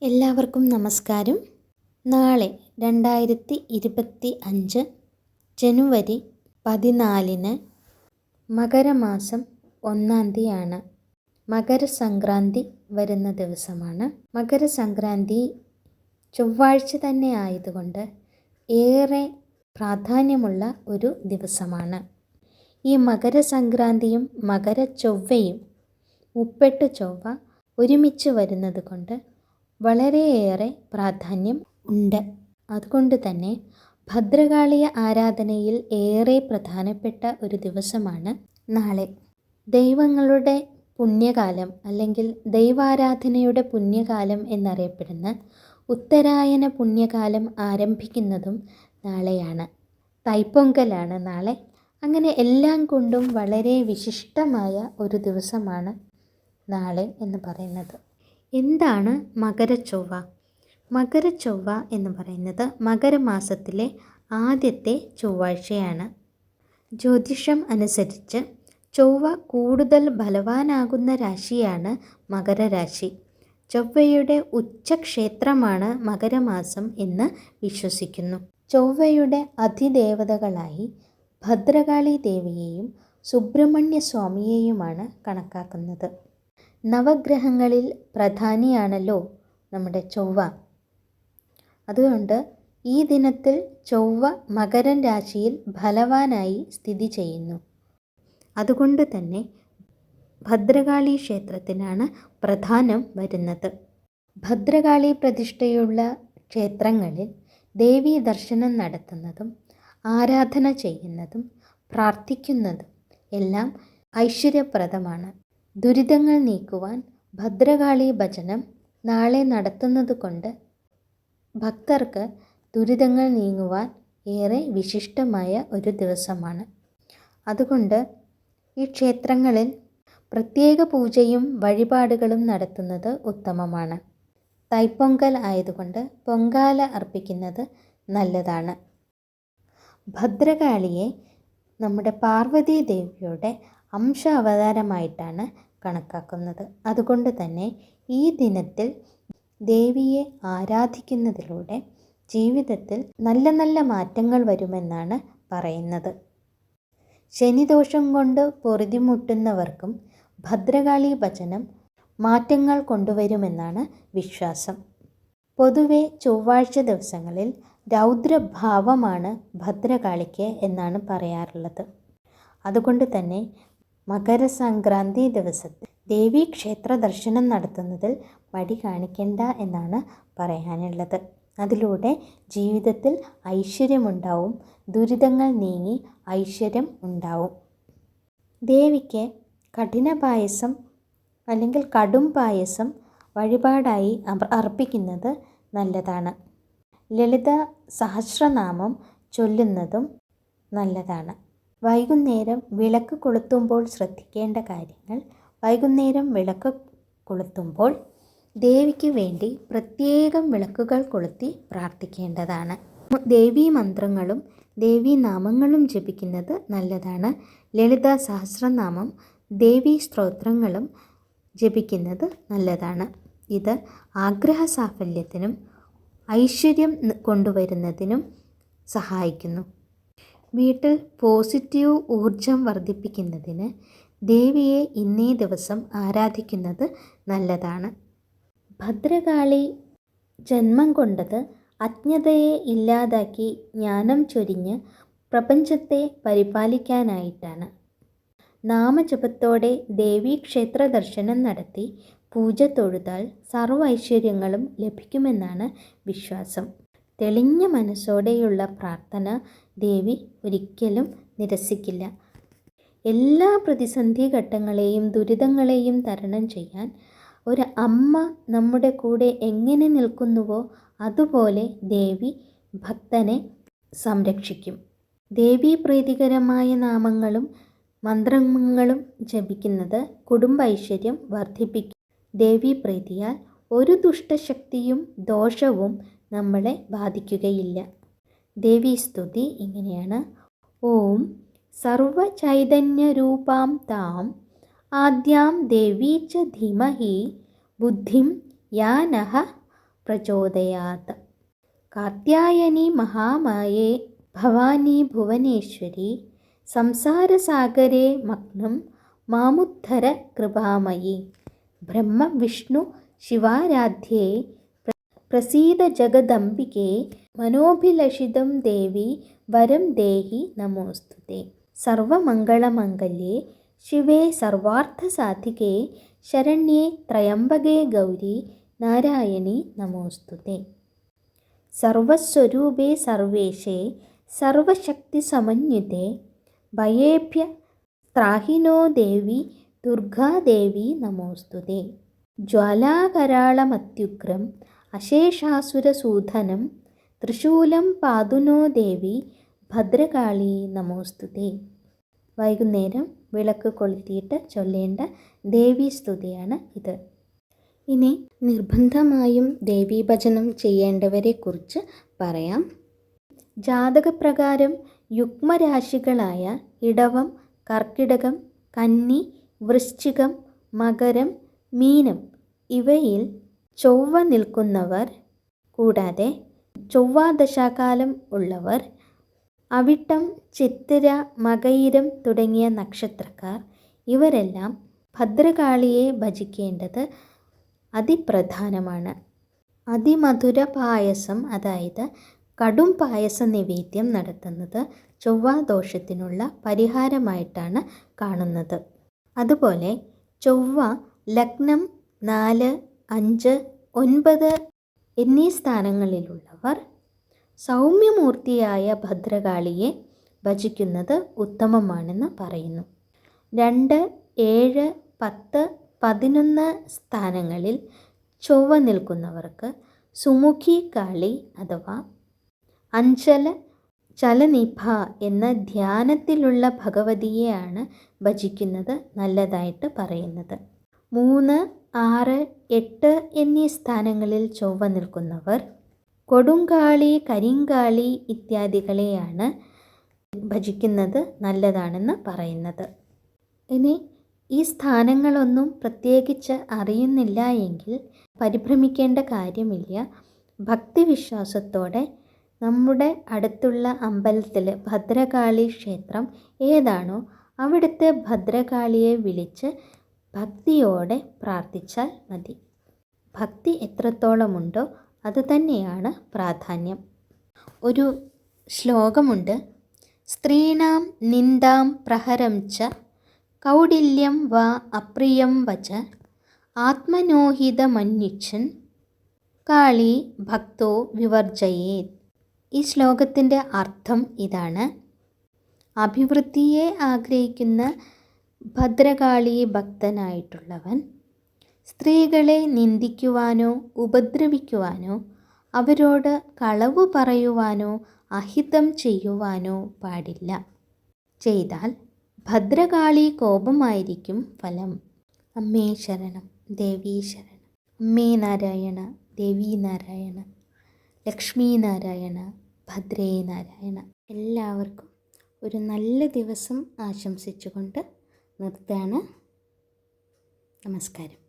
എല്ലാവർക്കും നമസ്കാരം. നാളെ 2025 ജനുവരി 14 മകരമാസം 1-ാം തീയതിയാണ്. മകരസംക്രാന്തി വരുന്ന ദിവസമാണ്. മകരസംക്രാന്തി ചൊവ്വാഴ്ച തന്നെ ആയതുകൊണ്ട് ഏറെ പ്രാധാന്യമുള്ള ഒരു ദിവസമാണ്. ഈ മകരസംക്രാന്തിയും മകരച്ചൊവ്വയും മുപ്പെട്ട് ചൊവ്വ ഒരുമിച്ച് വരുന്നത് കൊണ്ട് വളരെയേറെ പ്രാധാന്യം ഉണ്ട്. അതുകൊണ്ട് തന്നെ ഭദ്രകാളി ആരാധനയിൽ ഏറെ പ്രധാനപ്പെട്ട ഒരു ദിവസമാണ് നാളെ. ദൈവങ്ങളുടെ പുണ്യകാലം അല്ലെങ്കിൽ ദൈവാരാധനയുടെ പുണ്യകാലം എന്നറിയപ്പെടുന്ന ഉത്തരായന പുണ്യകാലം ആരംഭിക്കുന്നതും നാളെയാണ്. തൈപ്പൊങ്കലാണ് നാളെ. അങ്ങനെ എല്ലാം കൊണ്ടും വളരെ വിശിഷ്ടമായ ഒരു ദിവസമാണ് നാളെ എന്ന് പറയുന്നത്. എന്താണ് മകരച്ചൊവ്വ? മകരച്ചൊവ്വ എന്ന് പറയുന്നത് മകരമാസത്തിലെ ആദ്യത്തെ ചൊവ്വാഴ്ചയാണ്. ജ്യോതിഷം അനുസരിച്ച് ചൊവ്വ കൂടുതൽ ബലവാനാകുന്ന രാശിയാണ് മകരരാശി. ചൊവ്വയുടെ ഉച്ചക്ഷേത്രമാണ് മകരമാസം എന്ന് വിശ്വസിക്കുന്നു. ചൊവ്വയുടെ അതിദേവതകളായി ഭദ്രകാളി ദേവിയെയും സുബ്രഹ്മണ്യ സ്വാമിയെയുമാണ് കണക്കാക്കുന്നത്. നവഗ്രഹങ്ങളിൽ പ്രധാനിയാണല്ലോ നമ്മുടെ ചൊവ്വ. അതുകൊണ്ട് ഈ ദിനത്തിൽ ചൊവ്വ മകരം രാശിയിൽ ബലവാനായി സ്ഥിതി ചെയ്യുന്നു. അതുകൊണ്ട് തന്നെ ഭദ്രകാളി ക്ഷേത്രത്തിനാണ് പ്രധാനം വരുന്നത്. ഭദ്രകാളി പ്രതിഷ്ഠയുള്ള ക്ഷേത്രങ്ങളിൽ ദേവീ ദർശനം നടത്തുന്നതും ആരാധന ചെയ്യുന്നതും പ്രാർത്ഥിക്കുന്നതും എല്ലാം ഐശ്വര്യപ്രദമാണ്. ദുരിതങ്ങൾ നീക്കുവാൻ ഭദ്രകാളി ഭജനം നാളെ നടത്തുന്നത് കൊണ്ട് ഭക്തർക്ക് ദുരിതങ്ങൾ നീങ്ങുവാൻ ഏറെ വിശിഷ്ടമായ ഒരു ദിവസമാണ്. അതുകൊണ്ട് ഈ ക്ഷേത്രങ്ങളിൽ പ്രത്യേക പൂജയും വഴിപാടുകളും നടത്തുന്നത് ഉത്തമമാണ്. തൈപ്പൊങ്കൽ ആയതുകൊണ്ട് പൊങ്കാല അർപ്പിക്കുന്നത് നല്ലതാണ്. ഭദ്രകാളിയെ നമ്മുടെ പാർവതി ദേവിയുടെ അംശ അവതാരമായിട്ടാണ് കണക്കാക്കുന്നത്. അതുകൊണ്ട് തന്നെ ഈ ദിനത്തിൽ ദേവിയെ ആരാധിക്കുന്നതിലൂടെ ജീവിതത്തിൽ നല്ല നല്ല മാറ്റങ്ങൾ വരുമെന്നാണ് പറയുന്നത്. ശനിദോഷം കൊണ്ട് പൊറുതിമുട്ടുന്നവർക്കും ഭദ്രകാളി ഭജനം മാറ്റങ്ങൾ കൊണ്ടുവരുമെന്നാണ് വിശ്വാസം. പൊതുവെ ചൊവ്വാഴ്ച ദിവസങ്ങളിൽ രൗദ്രഭാവമാണ് ഭദ്രകാളിക്ക് എന്നാണ് പറയാറുള്ളത്. അതുകൊണ്ട് തന്നെ മകരസംക്രാന്തി ദിവസത്തിൽ ദേവീ ക്ഷേത്ര ദർശനം നടത്തുന്നതിൽ മടി കാണിക്കേണ്ട എന്നാണ് പറയാനുള്ളത്. അതിലൂടെ ജീവിതത്തിൽ ഐശ്വര്യമുണ്ടാവും, ദുരിതങ്ങൾ നീങ്ങി ഐശ്വര്യം ഉണ്ടാവും. ദേവിക്ക് കഠിന പായസം അല്ലെങ്കിൽ കടും പായസം വഴിപാടായി അർപ്പിക്കുന്നത് നല്ലതാണ്. ലളിത സഹസ്രനാമം ചൊല്ലുന്നതും നല്ലതാണ്. വൈകുന്നേരം വിളക്ക് കൊളുത്തുമ്പോൾ ശ്രദ്ധിക്കേണ്ട കാര്യങ്ങൾ: വൈകുന്നേരം വിളക്ക് കൊളുത്തുമ്പോൾ ദേവിക്ക് വേണ്ടി പ്രത്യേകം വിളക്കുകൾ കൊളുത്തി പ്രാർത്ഥിക്കേണ്ടതാണ്. ദേവീ മന്ത്രങ്ങളും ദേവീ നാമങ്ങളും ജപിക്കുന്നത് നല്ലതാണ്. ലളിത സഹസ്രനാമം, ദേവീ സ്തോത്രങ്ങളും ജപിക്കുന്നത് നല്ലതാണ്. ഇത് ആഗ്രഹ സാഫല്യത്തിനും ഐശ്വര്യം കൊണ്ടുവരുന്നതിനും സഹായിക്കുന്നു. വീട്ടിൽ പോസിറ്റീവ് ഊർജം വർദ്ധിപ്പിക്കുന്നതിന് ദേവിയെ ഇന്നേ ദിവസം ആരാധിക്കുന്നത് നല്ലതാണ്. ഭദ്രകാളി ജന്മം കൊണ്ടത് അജ്ഞതയെ ഇല്ലാതാക്കി ജ്ഞാനം ചൊരിഞ്ഞ് പ്രപഞ്ചത്തെ പരിപാലിക്കാനായിട്ടാണ്. നാമജപത്തോടെ ദേവീ ക്ഷേത്ര ദർശനം നടത്തി പൂജ തൊഴുതാൽ സർവ്വ ഐശ്വര്യങ്ങളും ലഭിക്കുമെന്നാണ് വിശ്വാസം. തെളിഞ്ഞ മനസ്സോടെയുള്ള പ്രാർത്ഥന ദേവി ഒരിക്കലും നിരസിക്കില്ല. എല്ലാ പ്രതിസന്ധി ഘട്ടങ്ങളെയും ദുരിതങ്ങളെയും തരണം ചെയ്യാൻ ഒരു അമ്മ നമ്മുടെ കൂടെ എങ്ങനെ നിൽക്കുന്നുവോ അതുപോലെ ദേവി ഭക്തനെ സംരക്ഷിക്കും. ദേവീ പ്രീതികരമായ നാമങ്ങളും മന്ത്രങ്ങളും ജപിക്കുന്നത് കുടുംബ ഐശ്വര്യം വർദ്ധിപ്പിക്കും. ദേവീ പ്രീതിയാൽ ഒരു ദുഷ്ടശക്തിയും ദോഷവും നമ്മളെ ബാധിക്കുകയില്ല. ദേവീ സ്തുതി ഇങ്ങനെയാണ്: ഓം സർവചൈതന്യരൂപാം താം ആദ്യാം ദേവീ ച ധീമഹി ബുദ്ധിം യാ നഃ പ്രചോദയാത്. കാർത്യായനി മഹാമായേ ഭവാനി ഭുവനേശ്വരി സംസാരസാഗരേ മഗ്നം മാമുദ്ധര കൃപാമയി. ബ്രഹ്മ വിഷ്ണു ശിവാരാധ്യേ പ്രസീദ ജഗദംബികേ മനോഭിലഷിതം ദേവി വരം ദേഹി നമോസ്തുതേ. സർവമംഗളമംഗല്യേ ശിവേ സർവാർത്ഥസാധികേ ശരണ്യേ ത്രയംബകേ ഗൗരി നാരായണി നമോസ്തുതേ. സർവസ്വരൂപേ സർവേശേ സർവശക്തിസമന്വിതേ ഭയേഭ്യ ത്രാഹിനോ ദേവി ദുർഗാദേവി നമോസ്തുതേ. ജ്വാലാകരാളമത്യുഗ്രം അശേഷാസുരസൂദനം ത്രിശൂലം പാതുനോ ദേവി ഭദ്രകാളി നമോസ്തുതേ. വൈകുന്നേരം വിളക്ക് കൊളുത്തിയിട്ട് ചൊല്ലേണ്ട ദേവീസ്തുതിയാണ് ഇത്. ഇനി നിർബന്ധമായും ദേവീഭജനം ചെയ്യേണ്ടവരെക്കുറിച്ച് പറയാം. ജാതകപ്രകാരം യുഗ്മരാശികളായ ഇടവം, കർക്കിടകം, കന്നി, വൃശ്ചികം, മകരം, മീനം ഇവയിൽ ചൊവ്വ നിൽക്കുന്നവർ, കൂടാതെ ചൊവ്വാദശാകാലം ഉള്ളവർ, അവിട്ടം, ചിത്തിര, മകയിരം തുടങ്ങിയ നക്ഷത്രക്കാർ ഇവരെല്ലാം ഭദ്രകാളിയെ ഭജിക്കേണ്ടത് അതിപ്രധാനമാണ്. അതിമധുര പായസം, അതായത് കടും പായസ നിവേദ്യം നടത്തുന്നത് ചൊവ്വാദോഷത്തിനുള്ള പരിഹാരമായിട്ടാണ് കാണുന്നത്. അതുപോലെ ചൊവ്വ ലഗ്നം 4, 5, 9 എന്നീ സ്ഥാനങ്ങളിലുള്ളവർ സൗമ്യമൂർത്തിയായ ഭദ്രകാളിയെ ഭജിക്കുന്നത് ഉത്തമമാണെന്ന് പറയുന്നു. 2, 7, 10, 11 സ്ഥാനങ്ങളിൽ ചൊവ്വ നിൽക്കുന്നവർക്ക് സുമുഖി കാളി അഥവാ അഞ്ചല ചലനിഭ എന്ന ധ്യാനത്തിലുള്ള ഭഗവതിയെയാണ് ഭജിക്കുന്നത് നല്ലതായിട്ട് പറയുന്നത്. 3, 6, 8 എന്നീ സ്ഥാനങ്ങളിൽ ചൊവ്വ നിൽക്കുന്നവർ കൊടുങ്കാളി, കരിങ്കാളി ഇത്യാദികളെയാണ് ഭജിക്കുന്നത് നല്ലതാണെന്ന് പറയുന്നത്. ഇനി ഈ സ്ഥാനങ്ങളൊന്നും പ്രത്യേകിച്ച് അറിയുന്നില്ല എങ്കിൽ പരിഭ്രമിക്കേണ്ട കാര്യമില്ല. ഭക്തിവിശ്വാസത്തോടെ നമ്മുടെ അടുത്തുള്ള അമ്പലത്തിൽ ഭദ്രകാളി ക്ഷേത്രം ഏതാണോ അവിടുത്തെ ഭദ്രകാളിയെ വിളിച്ച് ഭക്തിയോടെ പ്രാർത്ഥിച്ചാൽ മതി. ഭക്തി എത്രത്തോളമുണ്ടോ അതുതന്നെയാണ് പ്രാധാന്യം. ഒരു ശ്ലോകമുണ്ട്. സ്ത്രീണാം നിന്ദാം പ്രഹരം ച കൗടില്യം വാ അപ്രിയം വച ആത്മനോഹിതമന്യുച്ഛൻ കാളി ഭക്തോ വിവർജയേത്. ഈ ശ്ലോകത്തിൻ്റെ അർത്ഥം ഇതാണ്. അഭിവൃദ്ധിയെ ആഗ്രഹിക്കുന്ന ഭദ്രകാളി ഭക്തനായിട്ടുള്ളവൻ സ്ത്രീകളെ നിന്ദിക്കുവാനോ ഉപദ്രവിക്കുവാനോ അവരോട് കളവ് പറയുവാനോ അഹിതം ചെയ്യുവാനോ പാടില്ല. ചെയ്താൽ ഭദ്രകാളി കോപമായിരിക്കും ഫലം. അമ്മേ ശരണം, ദേവീ ശരണം. അമ്മേ നാരായണ, ദേവീ നാരായണ, ലക്ഷ്മീ നാരായണ, ഭദ്രേ നാരായണ. എല്ലാവർക്കും ഒരു നല്ല ദിവസം ആശംസിച്ചുകൊണ്ട് നിർത്തുകയാണ്. നമസ്കാരം.